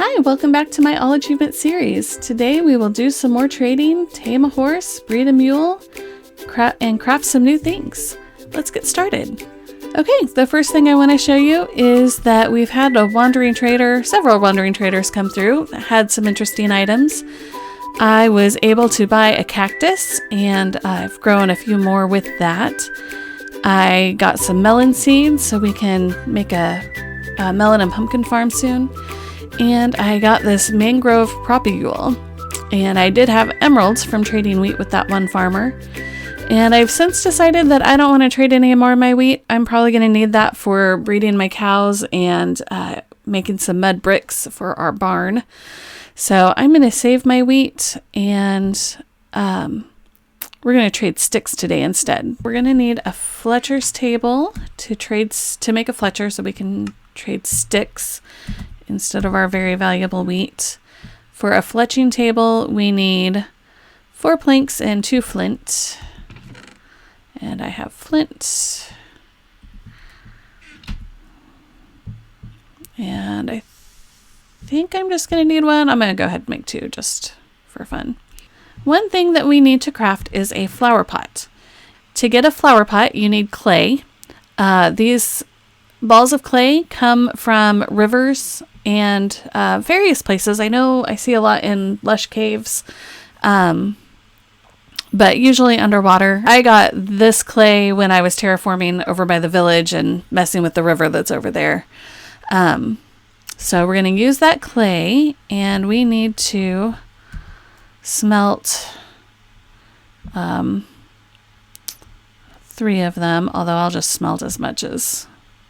Hi, welcome back to my All Achievement series. Today we will do some more trading, tame a horse, breed a mule, and craft some new things. Let's get started. Okay, the first thing I want to show you is that we've had several wandering traders come through that had some interesting items. I was able to buy a cactus and I've grown a few more with that. I got some melon seeds so we can make a melon and pumpkin farm soon. And I got this mangrove propagule. And I did have emeralds from trading wheat with that one farmer. And I've since decided that I don't want to trade any more of my wheat. I'm probably going to need that for breeding my cows and making some mud bricks for our barn. So I'm going to save my wheat and we're going to trade sticks today instead. We're going to need a Fletcher's table to make a Fletcher so we can trade sticks instead of our very valuable wheat. For a fletching table, we need 4 planks and 2 flint. And I have flint. And I think I'm just going to need one. I'm going to go ahead and make 2 just for fun. One thing that we need to craft is a flower pot. To get a flower pot, you need clay. These balls of clay come from rivers and various places. I know I see a lot in lush caves, but usually underwater. I got this clay when I was terraforming over by the village and messing with the river that's over there. So we're going to use that clay, and we need to smelt 3 of them, although I'll just smelt as much as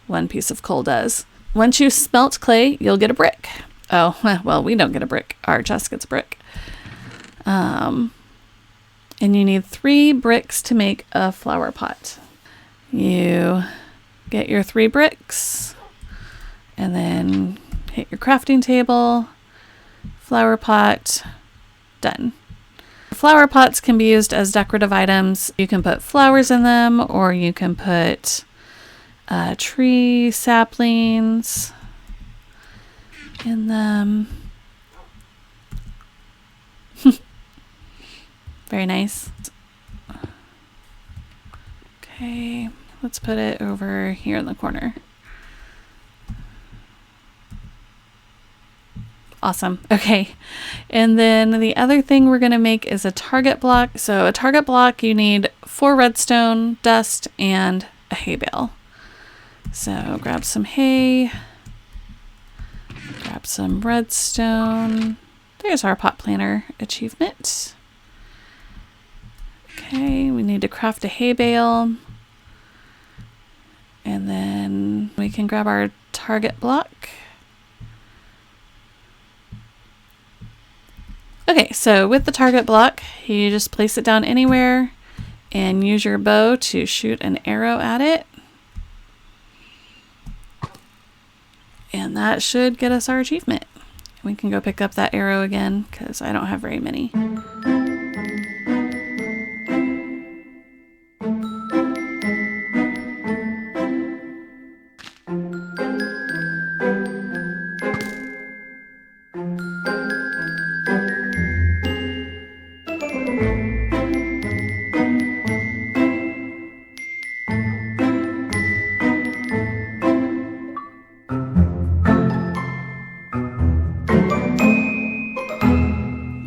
1 piece of coal does. Once you smelt clay, you'll get a brick. Oh, well, we don't get a brick. Our chest gets a brick. And you need 3 bricks to make a flower pot. You get your 3 bricks and then hit your crafting table, flower pot, done. Flower pots can be used as decorative items. You can put flowers in them, or you can put tree saplings in them. Very nice. Okay, let's put it over here in the corner. Awesome. Okay. And then the other thing we're going to make is a target block. So a target block, you need 4 redstone, dust, and a hay bale. So grab some hay, grab some redstone. There's our pot planter achievement. Okay, we need to craft a hay bale. And then we can grab our target block. Okay, so with the target block, you just place it down anywhere and use your bow to shoot an arrow at it. And that should get us our achievement. We can go pick up that arrow again because I don't have very many.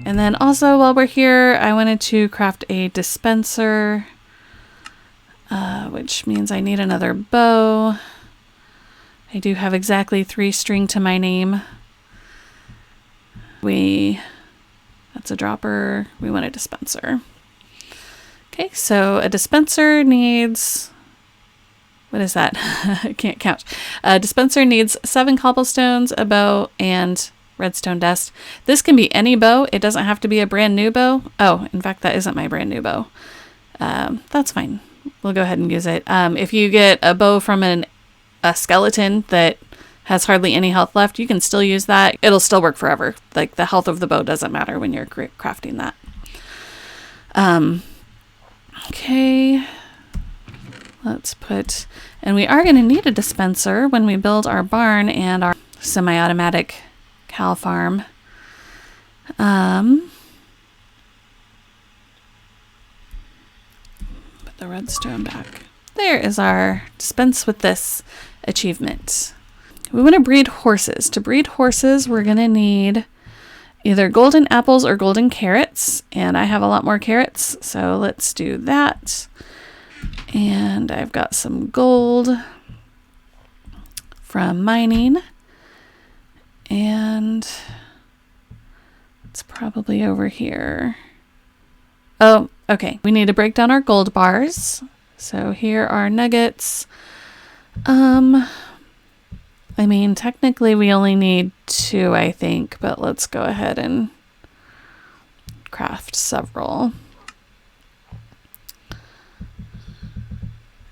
And then also while we're here, I wanted to craft a dispenser, which means I need another bow. I do have exactly 3 string to my name. That's a dropper. We want a dispenser. Okay, so a dispenser needs, what is that? I can't count. A dispenser needs 7 cobblestones, a bow, and redstone dust. This can be any bow. It doesn't have to be a brand new bow. Oh, in fact, that isn't my brand new bow. That's fine. We'll go ahead and use it. If you get a bow from a skeleton that has hardly any health left, you can still use that. It'll still work forever. Like, the health of the bow doesn't matter when you're crafting that. Okay. Let's put, and we are going to need a dispenser when we build our barn and our semi-automatic cow farm. Put the redstone back. There is our Dispense With This achievement. We want to breed horses. To breed horses, we're going to need either golden apples or golden carrots, and I have a lot more carrots, so let's do that. And I've got some gold from mining, and it's probably over here. Oh, okay. We need to break down our gold bars. So here are nuggets. I mean, technically we only need 2, I think, but let's go ahead and craft several.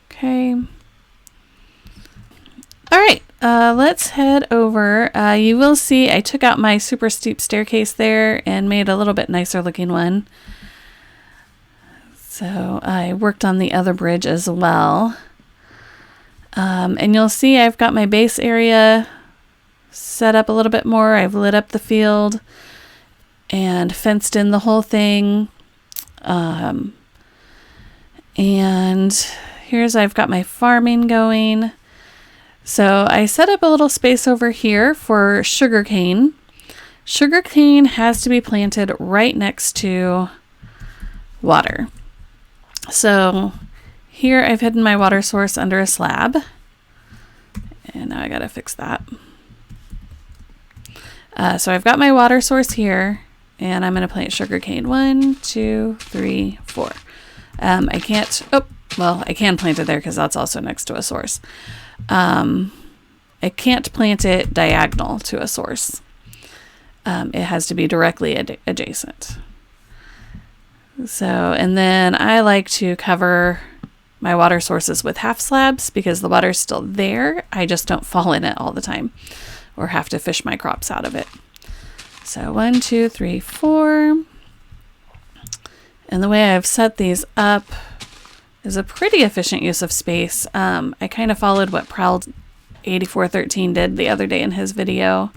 Okay. All right, let's head over. You will see I took out my super steep staircase there and made a little bit nicer looking one. So I worked on the other bridge as well. And you'll see I've got my base area set up a little bit more. I've lit up the field and fenced in the whole thing. And I've got my farming going. So I set up a little space over here for sugarcane. Sugarcane has to be planted right next to water. So here I've hidden my water source under a slab. And now I gotta fix that. So I've got my water source here, and I'm gonna plant sugarcane. 1, 2, 3, 4. I can't, I can plant it there because that's also next to a source. I can't plant it diagonal to a source. It has to be directly adjacent. So, and then I like to cover my water sources with half slabs because the water's still there. I just don't fall in it all the time or have to fish my crops out of it. So 1, 2, 3, 4. And the way I've set these up is a pretty efficient use of space. I kind of followed what Prowl8413 did the other day in his video,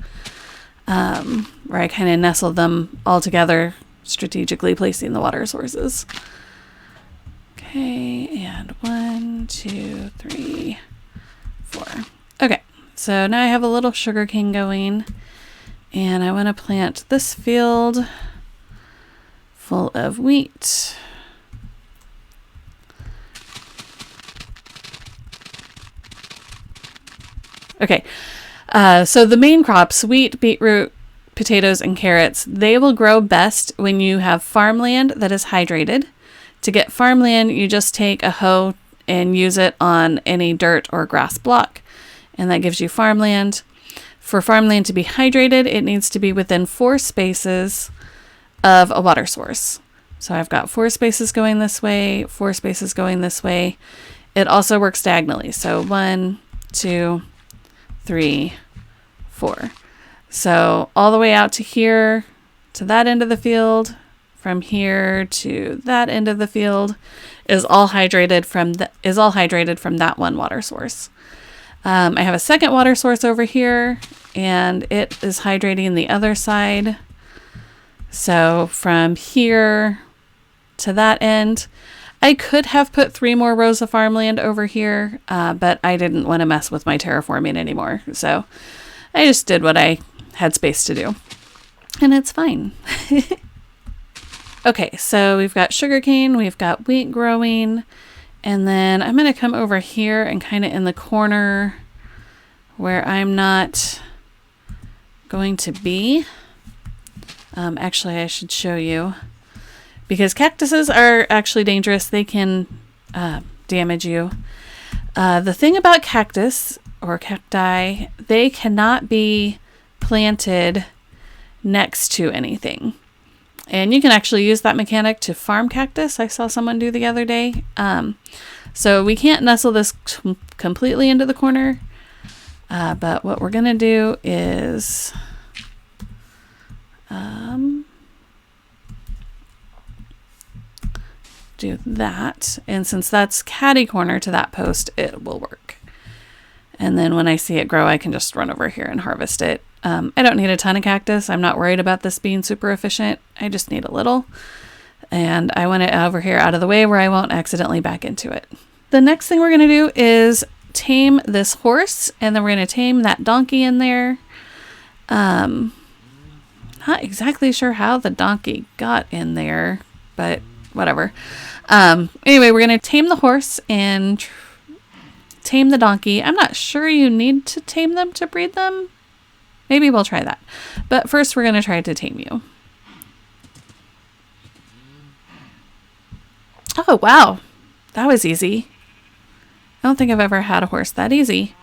where I kind of nestled them all together, strategically placing the water sources. Okay, and 1, 2, 3, 4. Okay, so now I have a little sugarcane going, and I want to plant this field full of wheat. Okay, so the main crops, wheat, beetroot, potatoes, and carrots, they will grow best when you have farmland that is hydrated. To get farmland, you just take a hoe and use it on any dirt or grass block, and that gives you farmland. For farmland to be hydrated, it needs to be within 4 spaces of a water source. So I've got 4 spaces going this way, 4 spaces going this way. It also works diagonally. So 1, 2, 3, 4. So all the way out to here, to that end of the field, from here to that end of the field is all hydrated from that one water source. I have a second water source over here, and it is hydrating the other side. So from here to that end, I could have put 3 more rows of farmland over here, but I didn't want to mess with my terraforming anymore. So I just did what I had space to do, and it's fine. Okay, so we've got sugarcane, we've got wheat growing, and then I'm going to come over here and kind of in the corner where I'm not going to be. Actually, I should show you, because cactuses are actually dangerous. They can damage you. The thing about cactus or cacti, they cannot be planted next to anything. And you can actually use that mechanic to farm cactus. I saw someone do the other day. So we can't nestle this completely into the corner. But what we're going to do is do that. And since that's catty corner to that post, it will work. And then when I see it grow, I can just run over here and harvest it. I don't need a ton of cactus. I'm not worried about this being super efficient. I just need a little. And I want it over here out of the way where I won't accidentally back into it. The next thing we're going to do is tame this horse, and then we're going to tame that donkey in there. Not exactly sure how the donkey got in there, but whatever. Anyway, we're going to tame the horse and tame the donkey. I'm not sure you need to tame them to breed them. Maybe we'll try that. But first we're going to try to tame you. Oh, wow. That was easy. I don't think I've ever had a horse that easy.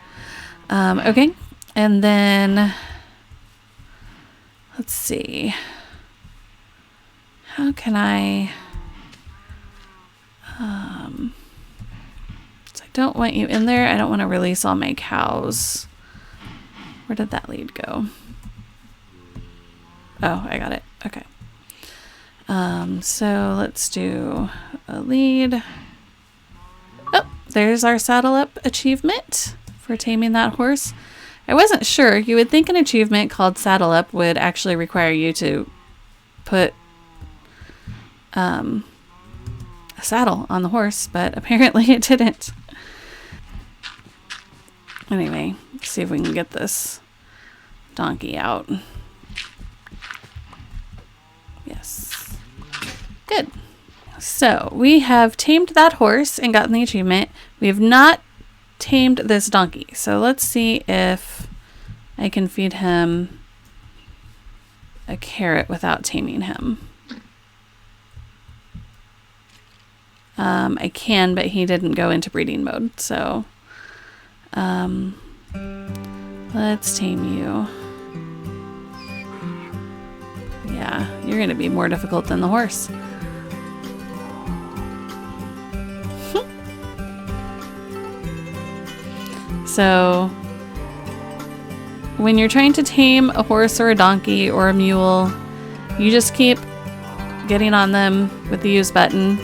Okay. And then let's see. How can I... so I don't want you in there. I don't want to release all my cows. Where did that lead go? Oh, I got it. Okay. So let's do a lead. Oh, there's our saddle up achievement for taming that horse. I wasn't sure. You would think an achievement called saddle up would actually require you to put a saddle on the horse, but apparently it didn't. Anyway, let's see if we can get this donkey out. Yes. Good. So we have tamed that horse and gotten the achievement. We have not tamed this donkey. So let's see if I can feed him a carrot without taming him. I can, but he didn't go into breeding mode. So let's tame you. Yeah, you're going to be more difficult than the horse. So when you're trying to tame a horse or a donkey or a mule, you just keep getting on them with the use button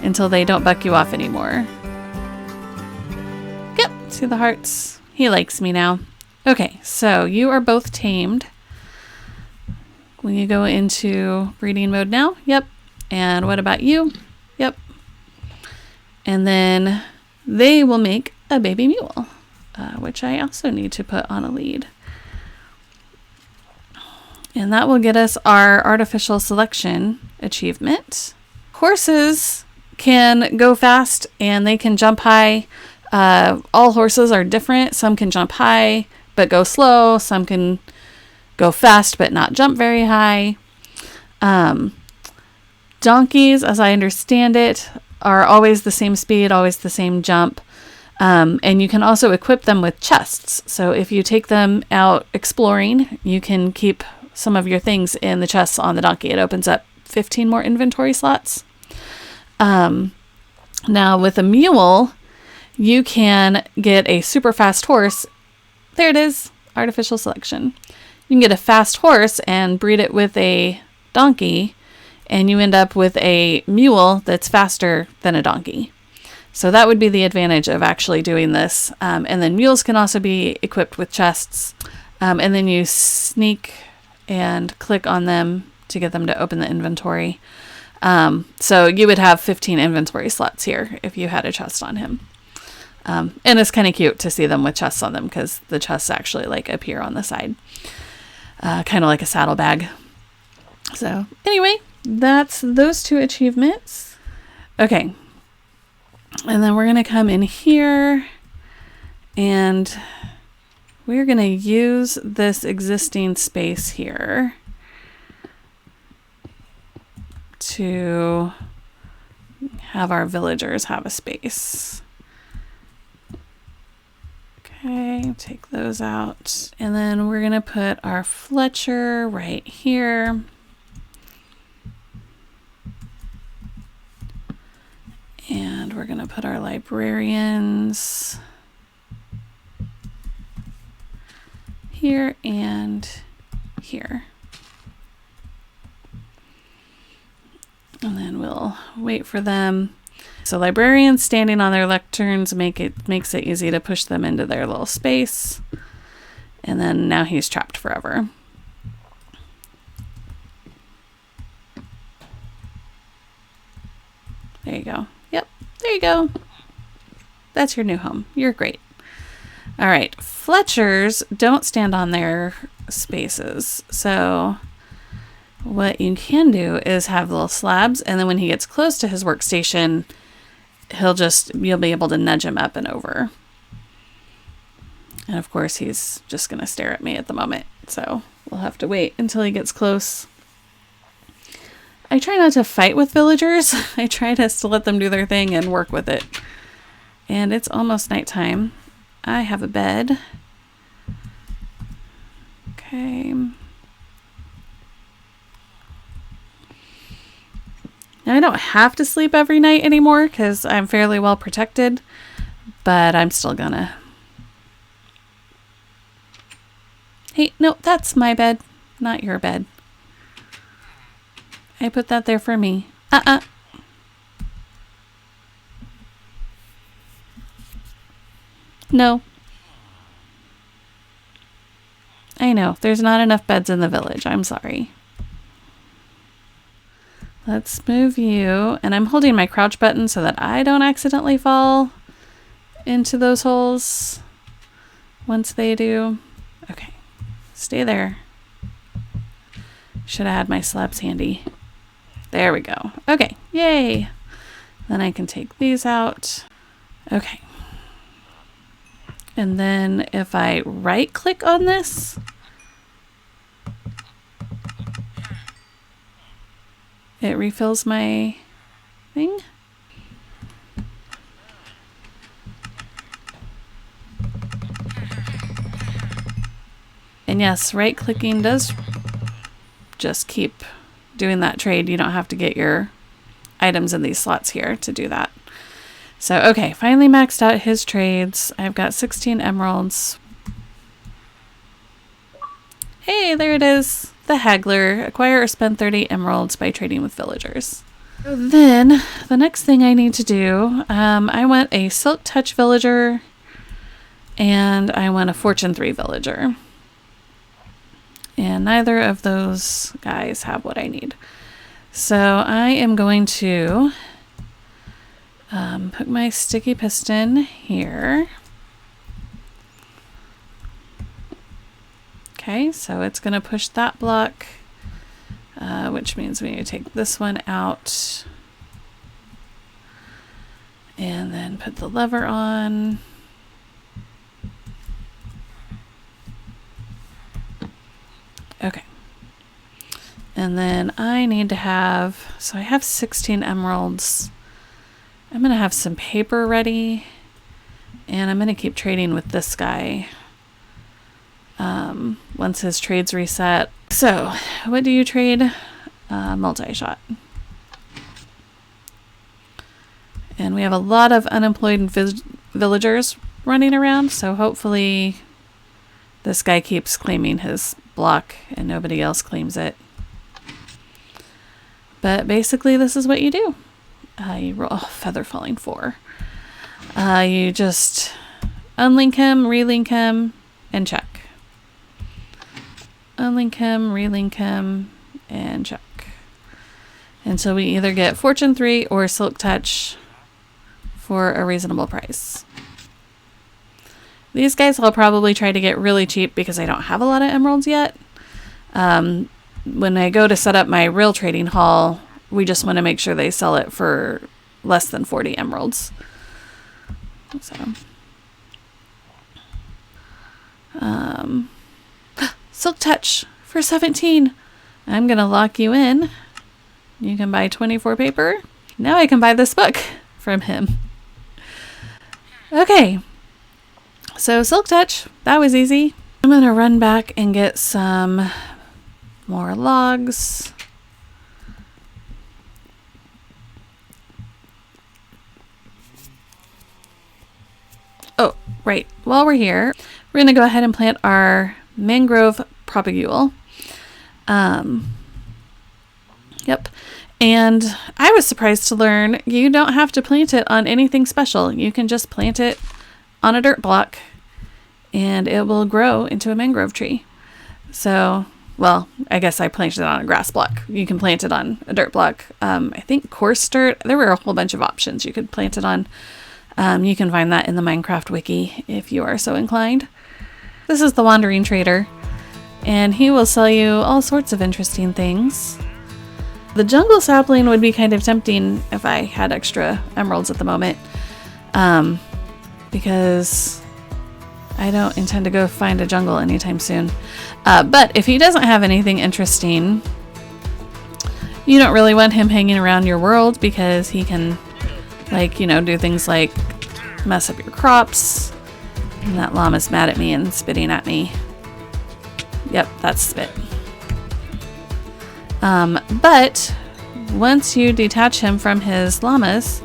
until they don't buck you off anymore. Yep, see the hearts? He likes me now. Okay, so you are both tamed. Will you go into breeding mode now? Yep. And what about you? Yep. And then they will make a baby mule, which I also need to put on a lead. And that will get us our artificial selection achievement. Horses can go fast and they can jump high. All horses are different. Some can jump high but go slow. Some can go fast but not jump very high. Donkeys, as I understand it, are always the same speed, always the same jump. And you can also equip them with chests. So if you take them out exploring, you can keep some of your things in the chests on the donkey. It opens up 15 more inventory slots. Now with a mule, you can get a super fast horse. There it is, artificial selection. You can get a fast horse and breed it with a donkey, and you end up with a mule that's faster than a donkey. So that would be the advantage of actually doing this. And then mules can also be equipped with chests. And then you sneak and click on them to get them to open the inventory. So you would have 15 inventory slots here if you had a chest on him. And it's kind of cute to see them with chests on them because the chests actually like appear on the side. Kind of like a saddlebag. So anyway, that's those two achievements. Okay. And then we're going to come in here and we're going to use this existing space here to have our villagers have a space. Okay, take those out. And then we're going to put our Fletcher right here. And we're going to put our librarians here and here. And then we'll wait for them. So librarians standing on their lecterns makes it easy to push them into their little space. And then now he's trapped forever. There you go. Yep, there you go. That's your new home. You're great. All right, Fletchers don't stand on their spaces. So what you can do is have little slabs, and then when he gets close to his workstation, you'll be able to nudge him up and over. And of course, he's just going to stare at me at the moment. So we'll have to wait until he gets close. I try not to fight with villagers. I try to let them do their thing and work with it. And it's almost nighttime. I have a bed. Okay. Now I don't have to sleep every night anymore because I'm fairly well protected, but I'm still gonna. Hey, no, that's my bed, not your bed. I put that there for me. No. I know, there's not enough beds in the village. I'm sorry. Let's move you. And I'm holding my crouch button so that I don't accidentally fall into those holes once they do. Okay, stay there. Should have had my slabs handy. There we go. Okay, yay. Then I can take these out. Okay. And then if I right click on this, it refills my thing. And yes, right clicking does just keep doing that trade. You don't have to get your items in these slots here to do that. So, okay, finally maxed out his trades. I've got 16 emeralds. Hey, there it is. The Haggler. Acquire or spend 30 emeralds by trading with villagers. So then, the next thing I need to do, I want a Silk Touch villager, and I want a Fortune 3 villager. And neither of those guys have what I need. So I am going to put my sticky piston here. Okay, so it's going to push that block, which means we need to take this one out and then put the lever on. Okay. And then I need to have, so I have 16 emeralds. I'm going to have some paper ready, and I'm going to keep trading with this guy once his trade's reset. So, what do you trade? Multi-shot. And we have a lot of unemployed villagers running around, so hopefully this guy keeps claiming his block and nobody else claims it. But basically this is what you do. You roll feather falling 4. You just unlink him, relink him, and check. Unlink him, relink him, and check. And so we either get Fortune 3 or Silk Touch for a reasonable price. These guys I'll probably try to get really cheap because I don't have a lot of emeralds yet. When I go to set up my real trading hall, we just want to make sure they sell it for less than 40 emeralds. So, Silk Touch for 17. I'm going to lock you in. You can buy 24 paper. Now I can buy this book from him. Okay. So Silk Touch, that was easy. I'm going to run back and get some more logs. Oh, right. While we're here, we're going to go ahead and plant our mangrove propagule. Yep. And I was surprised to learn you don't have to plant it on anything special. You can just plant it on a dirt block and it will grow into a mangrove tree. So, well, I guess I planted it on a grass block. You can plant it on a dirt block. I think coarse dirt. There were a whole bunch of options you could plant it on. You can find that in the Minecraft wiki if you are so inclined. This is the Wandering Trader, and he will sell you all sorts of interesting things. The jungle sapling would be kind of tempting if I had extra emeralds at the moment, because I don't intend to go find a jungle anytime soon. But if he doesn't have anything interesting, you don't really want him hanging around your world, because he can, like, you know, do things like mess up your crops. And that llama's mad at me and spitting at me. Yep, that's spit. But once you detach him from his llamas,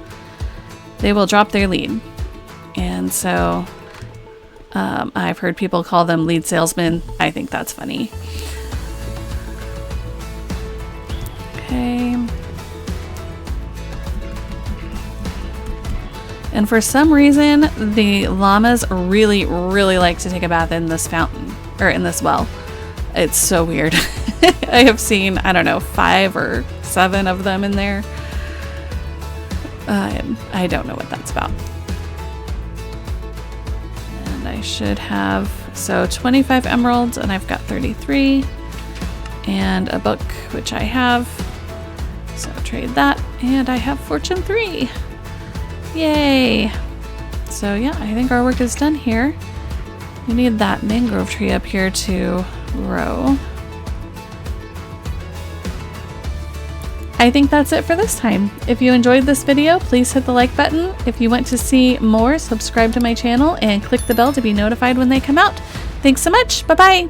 they will drop their lead. And so I've heard people call them lead salesmen. I think that's funny. Okay. And for some reason, the llamas really, really like to take a bath in this fountain, or in this well. It's so weird. I have seen, I don't know, 5 or 7 of them in there. I don't know what that's about. And I should have, so 25 emeralds, and I've got 33. And a book, which I have. So trade that, and I have Fortune 3. Yay! So yeah, I think our work is done here. We need that mangrove tree up here to grow. I think that's it for this time. If you enjoyed this video, please hit the like button. If you want to see more, subscribe to my channel and click the bell to be notified when they come out. Thanks so much. Bye-bye.